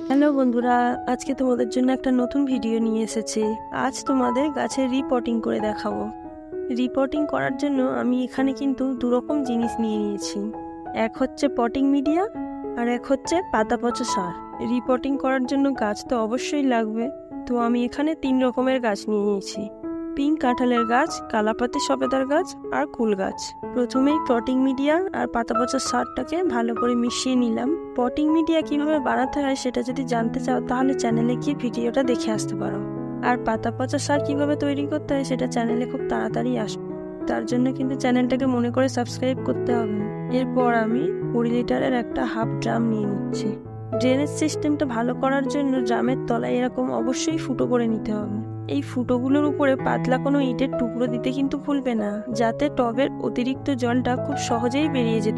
Hello বন্ধুরা, আজকে তোমাদের জন্য একটা নতুন ভিডিও নিয়ে এসেছি। আজ তোমাদের গাছের রিপোর্টিং করে দেখাবো। রিপোর্টিং করার জন্য আমি এখানে কিন্তু দুরকম জিনিস নিয়ে নিয়েছি। এক হচ্ছে পটিং মিডিয়া আর এক হচ্ছে পাতা পচা সার। রিপোর্টিং করার জন্য গাছ তো অবশ্যই লাগবে, তো আমি এখানে 3 রকমের গাছ নিয়ে নিয়েছি। পিঙ্ক কাঁঠালের গাছ, কালাপাতি সবেদার গাছ আর কুল গাছ। প্রথমেই পটিং মিডিয়া আর পাতা পচা সারটাকে ভালো করে মিশিয়ে নিলাম। পটিং মিডিয়া কিভাবে বানাতে হয় সেটা যদি জানতে চাও তাহলে চ্যানেলে গিয়ে ভিডিওটা দেখে আসতে পারো। আর পাতা পচা সার কিভাবে তৈরি করতে হয় সেটা চ্যানেলে খুব তাড়াতাড়ি আসবে, তার জন্য কিন্তু চ্যানেলটাকে মনে করে সাবস্ক্রাইব করতে হবে। এরপর আমি 20 লিটারের একটা হাফ ড্রাম নিয়ে নিচ্ছি। ড্রেনেজ সিস্টেমটা ভালো করার জন্য ড্রামের তলায় এরকম অবশ্যই ফুটো করে নিতে হবে। এই ফুটোগুলোর উপরে পাতলা কোনো ইটের টুকরো দিতে কিন্তু ভুলবে না, যাতে টবের অতিরিক্ত জলটা খুব সহজেই বেরিয়ে যেতে